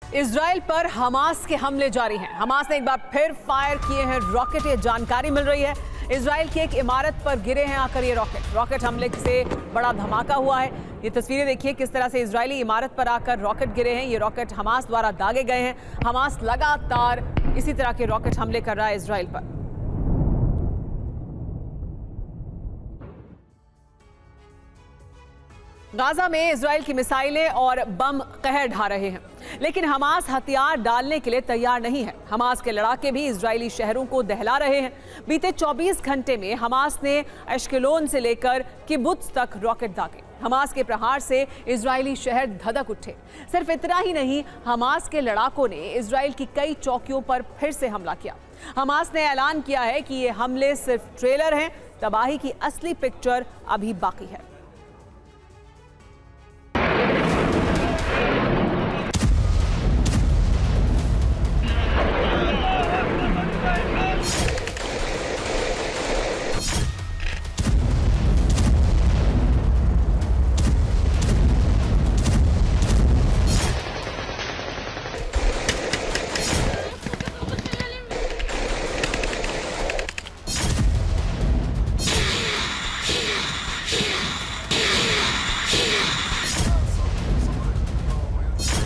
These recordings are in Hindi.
इजराइल पर हमास के हमले जारी हैं। हमास ने एक बार फिर फायर किए हैं रॉकेट, ये जानकारी मिल रही है। इजराइल की एक इमारत पर गिरे हैं आकर ये रॉकेट हमले से बड़ा धमाका हुआ है। ये तस्वीरें देखिए किस तरह से इजरायली इमारत पर आकर रॉकेट गिरे हैं। ये रॉकेट हमास द्वारा दागे गए हैं। हमास लगातार इसी तरह के रॉकेट हमले कर रहा है इजराइल पर। गाजा में इजराइल की मिसाइलें और बम कहर ढा रहे हैं, लेकिन हमास हथियार डालने के लिए तैयार नहीं है। हमास के लड़ाके भी इजरायली शहरों को दहला रहे हैं। बीते 24 घंटे में हमास ने एश्केलोन से लेकर किबुत्ज तक रॉकेट दागे। हमास के प्रहार से इजरायली शहर धधक उठे। सिर्फ इतना ही नहीं, हमास के लड़ाकों ने इजराइल की कई चौकियों पर फिर से हमला किया। हमास ने ऐलान किया है कि ये हमले सिर्फ ट्रेलर हैं, तबाही की असली पिक्चर अभी बाकी है।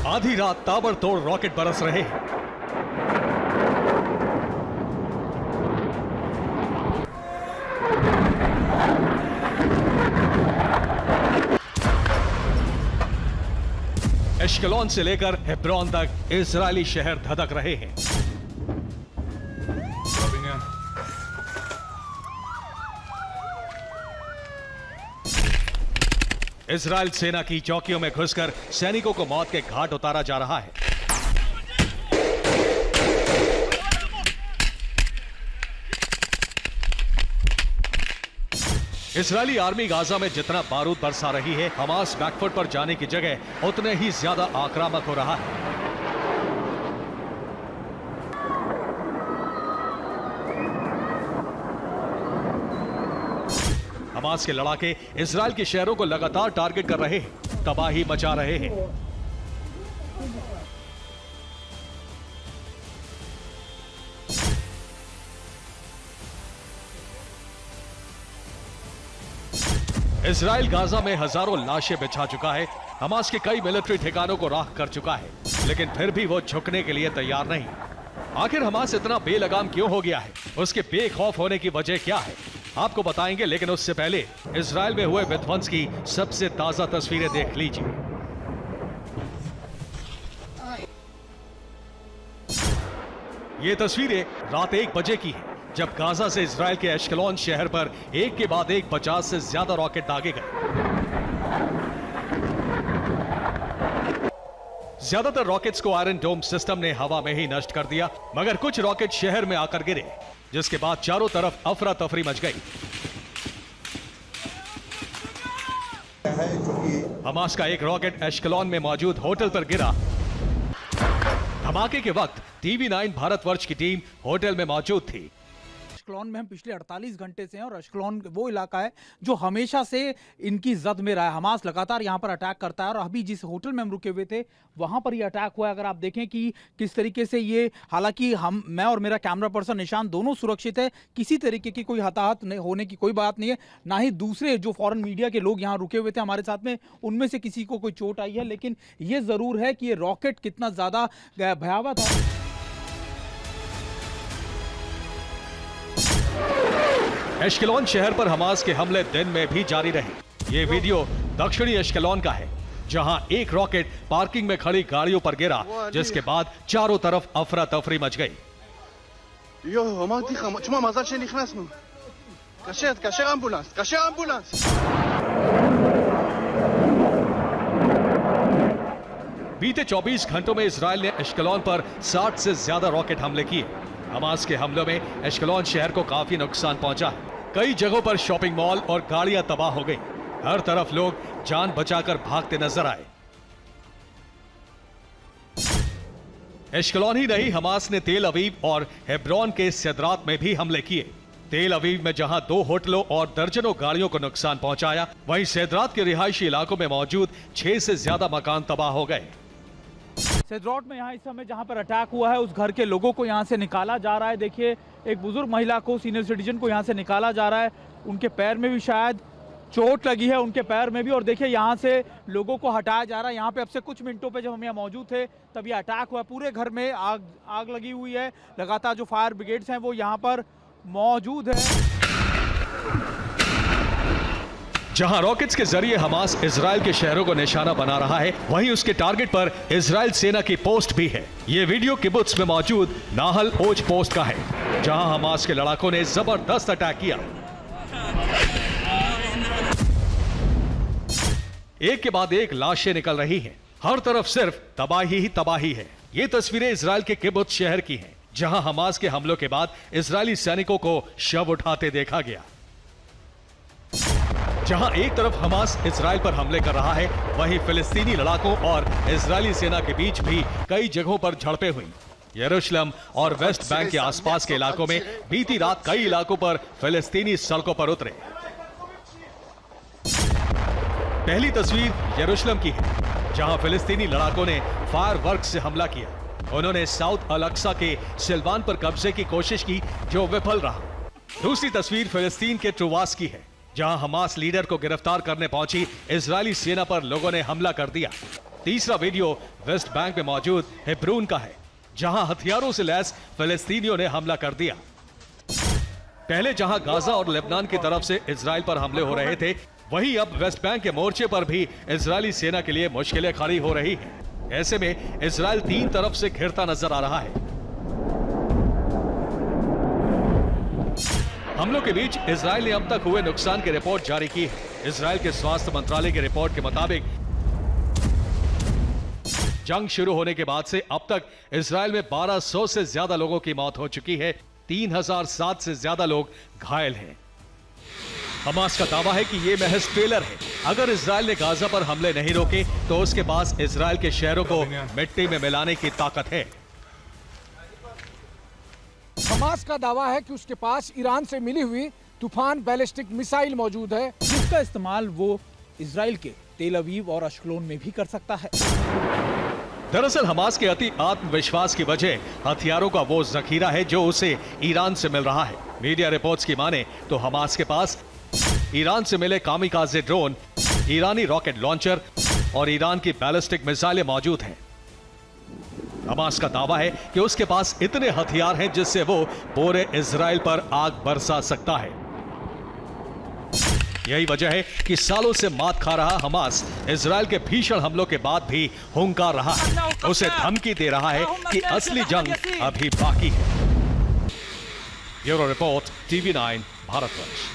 आधी रात ताबड़तोड़ रॉकेट बरस रहे हैं। एश्केलोन से लेकर हेब्रोन तक इजरायली शहर धधक रहे हैं। इजरायल सेना की चौकियों में घुसकर सैनिकों को मौत के घाट उतारा जा रहा है। इजरायली आर्मी गाजा में जितना बारूद बरसा रही है, हमास बैकफुट पर जाने की जगह उतने ही ज्यादा आक्रामक हो रहा है। हमास के लड़ाके इजरायल के शहरों को लगातार टारगेट कर रहे हैं, तबाही मचा रहे हैं। इजरायल गाजा में हजारों लाशें बिछा चुका है। हमास के कई मिलिट्री ठिकानों को राख कर चुका है, लेकिन फिर भी वो झुकने के लिए तैयार नहीं। आखिर हमास इतना बेलगाम क्यों हो गया है? उसके बेखौफ होने की वजह क्या है, आपको बताएंगे, लेकिन उससे पहले इजरायल में हुए विध्वंस की सबसे ताजा तस्वीरें देख लीजिए। ये तस्वीरें रात 1 बजे की हैं, जब गाजा से इजरायल के एश्केलोन शहर पर एक के बाद एक 50 से ज्यादा रॉकेट दागे गए। ज्यादातर रॉकेट्स को आयरन डोम सिस्टम ने हवा में ही नष्ट कर दिया, मगर कुछ रॉकेट शहर में आकर गिरे, जिसके बाद चारों तरफ अफरा तफरी मच गई। हमास का एक रॉकेट एश्केलोन में मौजूद होटल पर गिरा। धमाके के वक्त TV9 भारतवर्ष की टीम होटल में मौजूद थी। एश्केलोन में हम पिछले 48 घंटे से हैं और एश्केलोन वो इलाका है जो हमेशा से इनकी जद में रहा है। हमास लगातार यहाँ पर अटैक करता है और अभी जिस होटल में हम रुके हुए थे वहाँ पर ये अटैक हुआ है। अगर आप देखें कि किस तरीके से ये, हालांकि मैं और मेरा कैमरा पर्सन निशान दोनों सुरक्षित है, किसी तरीके की कोई हताहत होने की कोई बात नहीं है, ना ही दूसरे जो फॉरेन मीडिया के लोग यहाँ रुके हुए थे हमारे साथ में उनमें से किसी को कोई चोट आई है। लेकिन ये जरूर है कि ये रॉकेट कितना ज्यादा भयावह था। एश्केलोन शहर पर हमास के हमले दिन में भी जारी रहे। ये वीडियो दक्षिणी एश्केलोन का है, जहां एक रॉकेट पार्किंग में खड़ी गाड़ियों पर गिरा, जिसके बाद चारों तरफ अफरा तफरी मच गई। बीते 24 घंटों में इजरायल ने एश्केलोन पर 60 से ज्यादा रॉकेट हमले किए। हमास के हमलों में एश्केलोन शहर को काफी नुकसान पहुंचा है। कई जगहों पर शॉपिंग मॉल और गाड़ियां तबाह हो गई। हर तरफ लोग जान बचाकर भागते नजर आए। एश्केलोन ही नहीं, हमास ने तेल अवीव और हेब्रोन के सदरात में भी हमले किए। तेल अवीव में जहां 2 होटलों और दर्जनों गाड़ियों को नुकसान पहुंचाया, वहीं सदरात के रिहायशी इलाकों में मौजूद 6 से ज्यादा मकान तबाह हो गए। सेड्रॉट में यहाँ इस समय जहाँ पर अटैक हुआ है उस घर के लोगों को यहाँ से निकाला जा रहा है। देखिए एक बुजुर्ग महिला को, सीनियर सिटीजन को यहाँ से निकाला जा रहा है। उनके पैर में भी शायद चोट लगी है, उनके पैर में भी। और देखिए यहाँ से लोगों को हटाया जा रहा है। यहाँ पे अब से कुछ मिनटों पे जब हम यहाँ मौजूद थे तब ये अटैक हुआ। पूरे घर में आग लगी हुई है। लगातार जो फायर ब्रिगेड्स हैं वो यहाँ पर मौजूद है। जहां रॉकेट्स के जरिए हमास इजराइल के शहरों को निशाना बना रहा है, वहीं उसके टारगेट पर इजराइल सेना की पोस्ट भी है। ये वीडियो किबुत्ज में मौजूद नाहल ओज पोस्ट का है, जहां हमास के लड़ाकों ने जबरदस्त अटैक किया। एक के बाद एक लाशें निकल रही हैं। हर तरफ सिर्फ तबाही ही तबाही है। ये तस्वीरें इजराइल के किबुत्ज शहर की हैं, जहां हमास के हमलों के बाद इजरायली सैनिकों को शव उठाते देखा गया। जहां एक तरफ हमास इजराइल पर हमले कर रहा है, वहीं फिलिस्तीनी लड़ाकों और इजरायली सेना के बीच भी कई जगहों पर झड़पें हुई। यरूशलेम और वेस्ट बैंक के आसपास के इलाकों में बीती रात कई इलाकों पर फिलिस्तीनी सड़कों पर उतरे। पहली तस्वीर यरूशलेम की है, जहां फिलिस्तीनी लड़ाकों ने फायरवर्क से हमला किया। उन्होंने साउथ अल-अक्सा के सिलवान पर कब्जे की कोशिश की, जो विफल रहा। दूसरी तस्वीर फिलिस्तीन के ट्रुवास की है, जहां हमास लीडर को गिरफ्तार करने पहुंची इजरायली सेना पर लोगों ने हमला कर दिया। तीसरा वीडियो वेस्ट बैंक में मौजूद हेब्रून का है, जहां हथियारों से लैस फिलिस्तीनियों ने हमला कर दिया। पहले जहां गाजा और लेबनान की तरफ से इजराइल पर हमले हो रहे थे, वहीं अब वेस्ट बैंक के मोर्चे पर भी इजरायली सेना के लिए मुश्किलें खड़ी हो रही हैं। ऐसे में इजराइल तीन तरफ से घिरता नजर आ रहा है। हमलों के बीच इजराइल ने अब तक हुए नुकसान की रिपोर्ट जारी की है। इजराइल के स्वास्थ्य मंत्रालय की रिपोर्ट के मुताबिक जंग शुरू होने के बाद से अब तक इजराइल में 1200 से ज्यादा लोगों की मौत हो चुकी है। 3007 से ज्यादा लोग घायल हैं। हमास का दावा है कि यह महज ट्रेलर है। अगर इजराइल ने गाजा पर हमले नहीं रोके तो उसके पास इजराइल के शहरों को मिट्टी में मिलाने की ताकत है। हमास का दावा है कि उसके पास ईरान से मिली हुई तूफान बैलिस्टिक मिसाइल मौजूद है, जिसका इस्तेमाल वो इजराइल के तेल अवीव और अश्कलोन में भी कर सकता है। दरअसल हमास के अति आत्मविश्वास की वजह हथियारों का वो जखीरा है जो उसे ईरान से मिल रहा है। मीडिया रिपोर्ट्स की माने तो हमास के पास ईरान से मिले कामिकाज़े ड्रोन, ईरानी रॉकेट लॉन्चर और ईरान की बैलिस्टिक मिसाइलें मौजूद हैं। हमास का दावा है कि उसके पास इतने हथियार हैं जिससे वो पूरे इजराइल पर आग बरसा सकता है। यही वजह है कि सालों से मात खा रहा हमास इजराइल के भीषण हमलों के बाद भी हुंकार रहा है। उसे धमकी दे रहा है कि असली जंग अभी बाकी है। Bureau report, TV9 Bharatvarsh.